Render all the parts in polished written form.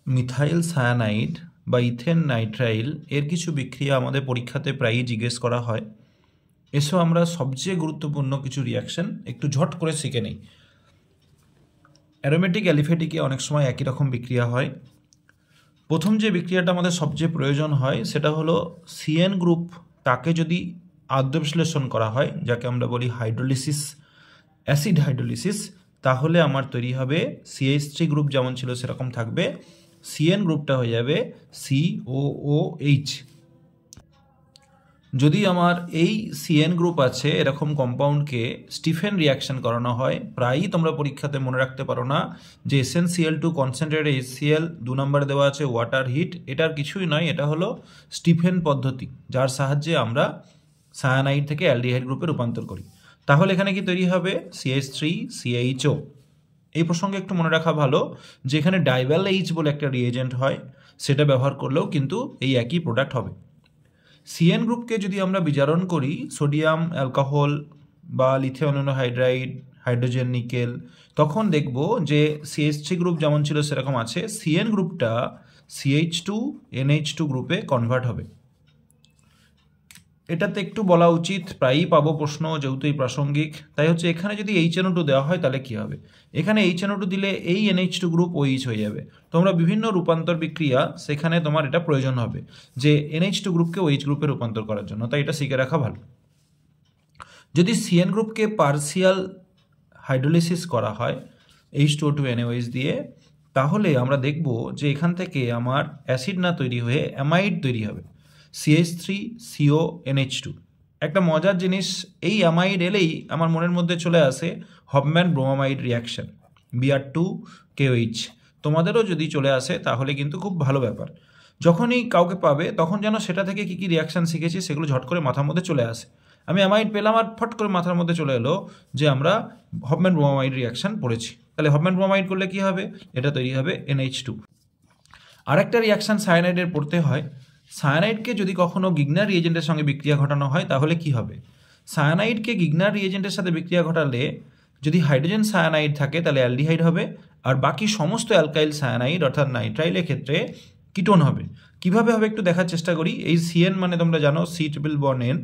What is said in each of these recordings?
Methyl cyanide বা ethane nitrile এর কিছু বিক্রিয়া আমাদের পরীক্ষাতে প্রায়ই জিজ্ঞেস করা হয়। এসো আমরা সবচেয়ে গুরুত্বপূর্ণ কিছু রিয়াকশন একটু ঝট করে শিখে নিই। অ্যারোমেটিক অ্যালিফেটিকে অনেক সময় একই রকম বিক্রিয়া হয়। প্রথম যে বিক্রিয়াটা আমাদের সবচেয়ে প্রয়োজন হয় সেটা হলো সিএন গ্রুপ, তাকে যদি আদ্য বিশ্লেষণ করা হয়, যাকে আমরা বলি হাইড্রোলিসিস, অ্যাসিড হাইড্রোলিসিস, তাহলে আমার তৈরি হবে CH3 গ্রুপ যেমন ছিল সেরকম থাকবে, সিএন গ্রুপটা হয়ে যাবে COOH। যদি আমার এই সিএন গ্রুপ আছে এরকম কম্পাউন্ডকে স্টিফেন রিয়াকশন করানো হয়, প্রায়ই তোমরা পরীক্ষাতে মনে রাখতে পারো না যে SnCl2 কনসেন্ট্রেটেড HCl 2 নম্বরে দেওয়া আছে ওয়াটার হিট, এটার কিছুই নয়, এটা হলো স্টিফেন পদ্ধতি, যার সাহায্যে আমরা সায়ানাইড থেকে অ্যালডিহাইড গ্রুপে রূপান্তর করি। তাহলে এখানে কি তৈরি হবে? CH3CHO। এই প্রসঙ্গে একটু মনে রাখা ভালো যে এখানে ডাইভ্যাল এইচ বলে একটা রিয়েজেন্ট হয়, সেটা ব্যবহার করলেও কিন্তু এই একই প্রোডাক্ট হবে। সিএন গ্রুপকে যদি আমরা বিজারণ করি সোডিয়াম অ্যালকোহল বা লিথিয়াম হাইড্রাইড, হাইড্রোজেন নিকেল, তখন দেখব যে CH3 গ্রুপ যেমন ছিল সেরকম আছে, সিএন গ্রুপটা CH2NH2 গ্রুপে কনভার্ট হবে। এটাতে একটু বলা উচিত, প্রায়ই পাবো প্রশ্ন যেহেতু এই প্রাসঙ্গিক, তাই হচ্ছে এখানে যদি HNO2 দেওয়া হয় তাহলে কি হবে? এখানে HNO2 দিলে এই NH2 গ্রুপ OH হয়ে যাবে। তোমরা বিভিন্ন রূপান্তর বিক্রিয়া সেখানে তোমার এটা প্রয়োজন হবে যে NH2 গ্রুপকে OH গ্রুপে রূপান্তর করার জন্য, তাই এটা শিখে রাখা ভালো। যদি সিএন গ্রুপকে পার্সিয়াল হাইড্রোলিসিস করা হয় H2O2NaOH দিয়ে, তাহলে আমরা দেখব যে এখান থেকে আমার অ্যাসিড না তৈরি হয়ে অ্যামাইড তৈরি হবে, CH3CONH2। একটা মজার জিনিস, এই অ্যামাইড এলেই আমার মনের মধ্যে চলে আসে হফম্যান ব্রোমামাইড রিয়াকশন Br2KOH। তোমাদেরও যদি চলে আসে তাহলে কিন্তু খুব ভালো ব্যাপার। যখনই কাউকে পাবে তখন যেন সেটা থেকে কী কী রিয়াকশান শিখেছি সেগুলো ঝট করে মাথার মধ্যে চলে আসে। আমি অ্যামাইড পেলাম আর ফট করে মাথার মধ্যে চলে এলো যে আমরা হফম্যান ব্রোমামাইড রিয়াকশান পড়েছি। তাহলে হফম্যান ব্রোমামাইড করলে কী হবে? এটা তৈরি হবে NH2। আরেকটা রিয়াকশান সায়ানাইডের পড়তে হয়। সায়ানাইডকে যদি কখনো গিগনার রিয়েজেন্টের সঙ্গে বিক্রিয়া ঘটানো হয় তাহলে কি হবে? সায়ানাইডকে গিগনার রিয়েজেন্টের সাথে বিক্রিয়া ঘটালে যদি হাইড্রোজেন সায়ানাইড থাকে তাহলে অ্যালডিহাইড হবে, আর বাকি সমস্ত অ্যালকাইল সায়ানাইড অর্থাৎ নাইট্রাইলের ক্ষেত্রে কিটোন হবে। কিভাবে হবে একটু দেখার চেষ্টা করি। এই সিএন মানে তোমরা জানো C∩N,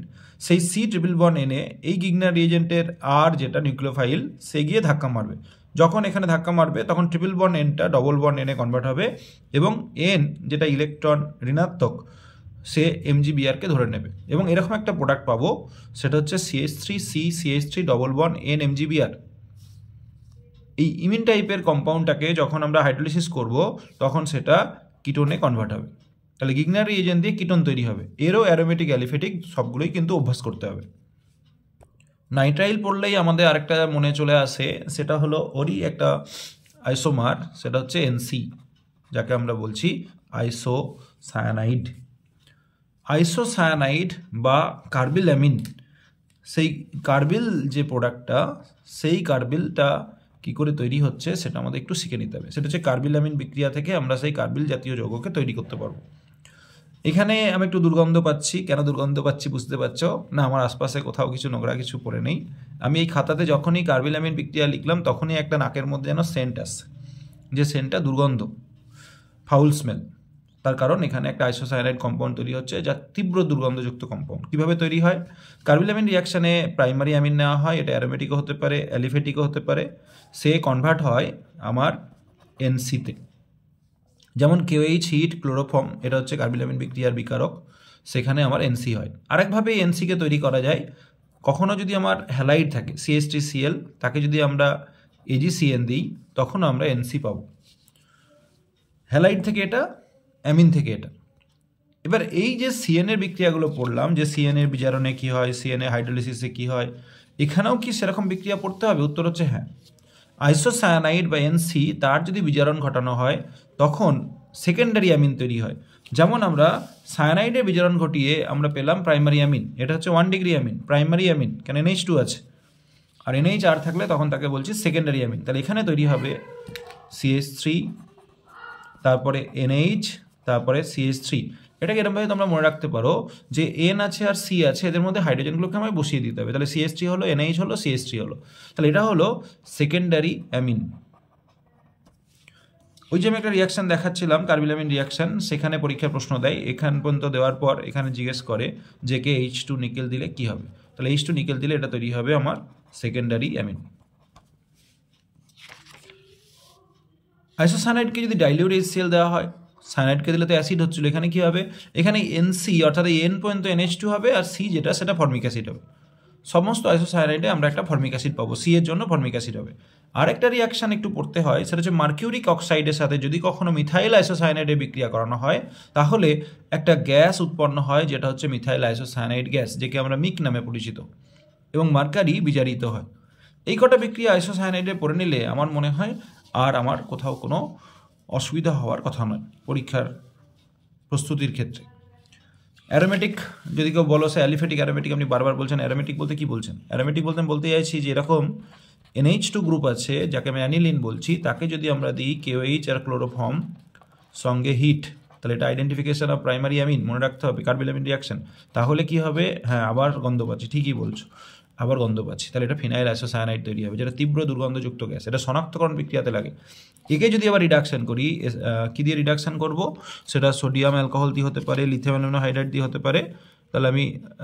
সেই C∩N এই গিগনার রিয়েজেন্টের আর যেটা নিউক্লিওফাইল সে গিয়ে ধাক্কা মারবে। যখন এখানে ধাক্কা মারবে তখন N-টা N কনভার্ট হবে এবং N যেটা ইলেকট্রন ঋণাত্মক সে MgBrকে ধরে নেবে এবং এরকম একটা প্রোডাক্ট পাবো, সেটা হচ্ছে CH3CCH3 N MgBr। এই ইমিন টাইপের কম্পাউন্ডটাকে যখন আমরা হাইড্রোলিসিস করব তখন সেটা কিটোনে কনভার্ট হবে। তাহলে গিগনার রিয়েজেন্ট দিয়ে কিটোন তৈরি হবে। এরও অ্যারোমেটিক অ্যালিফেটিক সবগুলোই কিন্তু অভ্যাস করতে হবে। নাইট্রাইল পড়লেই আমাদের আরেকটা মনে চলে আসে, সেটা হলো ওরই একটা আইসোমার, সেটা হচ্ছে NC, যাকে আমরা বলছি আইসোসায়ানাইড। আইসোসায়ানাইড বা কার্বিল অ্যামিন, সেই কার্বিল যে প্রোডাক্টটা, সেই কার্বিলটা কী করে তৈরি হচ্ছে সেটা আমাদের একটু শিখে নিতে হবে। সেটা হচ্ছে কার্বিল অ্যামিন বিক্রিয়া থেকে আমরা সেই কার্বিল জাতীয় যৌগকে তৈরি করতে পারবো। এখানে আমি একটু দুর্গন্ধ পাচ্ছি, কেন দুর্গন্ধ পাচ্ছি বুঝতে পারছো না? আমার আশপাশে কোথাও কিছু নোংরা কিছু পড়ে নেই। আমি এই খাতাতে যখনই কার্বিল অ্যামিন বিক্রিয়া লিখলাম তখনই একটা নাকের মধ্যে যেন সেন্ট আসছে, যে সেন্টটা দুর্গন্ধ, ফাউল স্মেল। তার কারণ এখানে একটা আইসোসায়ানাইড কম্পাউন্ড তৈরি হচ্ছে যা তীব্র দুর্গন্ধযুক্ত কম্পাউন্ড। কীভাবে তৈরি হয়? কার্বিল অ্যামিন রিয়াকশানে প্রাইমারি অ্যামিন নেওয়া হয়, এটা অ্যারোমেটিকও হতে পারে অ্যালিফেটিকও হতে পারে, সে কনভার্ট হয় আমার NCতে। যেমন KOH হিট ক্লোরোফর্ম, এটা হচ্ছে কার্বিল অ্যামিন বিক্রিয়ার বিকারক, সেখানে আমার NC হয়। আরেকভাবে NCকে তৈরি করা যায়, কখনও যদি আমার হ্যালাইড থাকে CH3Cl, তাকে যদি আমরা AgCN দিই তখন আমরা NC পাবো। হ্যালাইড থেকে এটা, অ্যামিন থেকে এটা। এবার এই যে সিএনের বিক্রিয়াগুলো পড়লাম, যে সিএনের বিজারণে কী হয়, সিএনের হাইড্রোলিসিসে কী হয়, এখানেও কি সেরকম বিক্রিয়া পড়তে হবে? উত্তর হচ্ছে হ্যাঁ। আইসোসায়ানাইড বা NC তার যদি বিজারণ ঘটানো হয় তখন সেকেন্ডারি অ্যামিন তৈরি হয়। যেমন আমরা সায়ানাইডের বিজারণ ঘটিয়ে আমরা পেলাম প্রাইমারি অ্যামিন, এটা হচ্ছে 1 ডিগ্রি অ্যামিন, প্রাইমারি অ্যামিন, কেন NH2 আছে, আর NH আর থাকলে তখন তাকে বলছি সেকেন্ডারি অ্যামিন। তাহলে এখানে তৈরি হবে CH3, তারপরে NH, তারপরে CH3। এটাকে এরকমভাবে তোমরা মনে রাখতে পারো যে N আছে আর C আছে, এদের মধ্যে হাইড্রোজেনগুলোকে আমায় বসিয়ে দিতে হবে। তাহলে CH3 হলো, NH হলো, CH3 হলো, তাহলে এটা হলো সেকেন্ডারি অ্যামিন। ওই যে আমি একটা রিয়াকশান দেখাচ্ছিলাম কার্বিলামিন রিয়াকশান, সেখানে পরীক্ষার প্রশ্ন দেয়, এখান পর্যন্ত দেওয়ার পর এখানে জিজ্ঞেস করে যে কে H2 নিকেল দিলে কি হবে। তাহলে H2 নিকেল দিলে এটা তৈরি হবে আমার সেকেন্ডারি অ্যামিন। আইসোসায়ানাইডকে যদি ডাইলিউট HCl দেওয়া হয়, সায়ানাইডকে দিলে তো অ্যাসিড হচ্ছিল, এখানে কি হবে, এখানে NC অর্থাৎ N পর্যন্ত NH2 হবে, আর C যেটা সেটা ফর্মিক অ্যাসিড হবে। সমস্ত আইসোসায়ানাইডে আমরা একটা ফর্মিক অ্যাসিড পাবো, C এর জন্য ফর্মিক অ্যাসিড হবে। আরেকটা রিয়াকশান একটু পড়তে হয়, সেটা হচ্ছে মার্কিউরিক অক্সাইডের সাথে যদি কখনো মিথাইল আইসোসায়ানাইডে বিক্রিয়া করানো হয়, তাহলে একটা গ্যাস উৎপন্ন হয় যেটা হচ্ছে মিথাইল আইসোসায়ানাইড গ্যাস, যেকে আমরা মিক নামে পরিচিত, এবং মার্কারি বিজারিত হয়। এই কটা বিক্রিয়া আইসোসায়ানাইডে পড়ে নিলে আমার মনে হয় আর আমার কোথাও কোনো অসুবিধা হওয়ার কথা নয় পরীক্ষার প্রস্তুতির ক্ষেত্রে। অ্যারোমেটিক যদি কেউ বলো সে অ্যালিফেটিক অ্যারোমেটিক, আপনি বারবার বলছেন অ্যারোমেটিক বলতে কি বলছেন? অ্যারোমেটিক বলতে চাইছি যে এরকম NH2 গ্রুপ আছে যাকে আমি অ্যানিলিন বলছি, তাকে যদি আমরা দিই KOH আর ক্লোরোফর্ম সঙ্গে হিট, তাহলে এটা আইডেন্টিফিকেশন অফ প্রাইমারি অ্যামিন, মনে রাখতে হবে কার্বিলামিন রিয়াকশন। তাহলে কি হবে, হ্যাঁ আবার গন্ধ পাচ্ছি, ঠিকই বলছো, আবার গন্ধ পাচ্ছি, তাহলে এটা ফিনাইল আইসোসায়ানাইড তৈরি হবে, যেটা তীব্র দুর্গন্ধযুক্ত গ্যাস, এটা শনাক্তকরণ বিক্রিয়াতে লাগে। একে যদি আবার রিডাকশন করি, কী দিয়ে রিডাকশন করব, সেটা সোডিয়াম অ্যালকোহল দিয়ে হতে পারে, লিথিয়াম অ্যালুমিনাম হাইড্রাইড দিয়ে হতে পারে। তাহলে আমি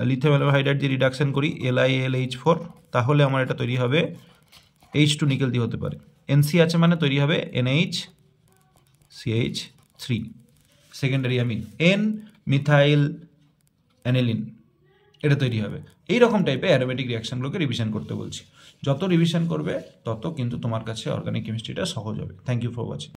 লিথিয়াম অ্যালুমিনাম হাইড্রাইড দিয়ে রিডাকশন করি LiAlH4, তাহলে আমার এটা তৈরি হবে H2 নিকেল দিয়ে হতে পারে। NC আছে মানে তৈরি হবে NHCH3 secondary amine, N methyl aniline, এটা তৈরি হবে। এই রকম টাইপের অ্যারোমেটিক রিয়াকশনগুলোকে রিভিশন করতে বলছি। যত রিভিশন করবে তত কিন্তু তোমার কাছে অর্গানিক কেমিস্ট্রিটা সহজ হবে। Thank you for watching.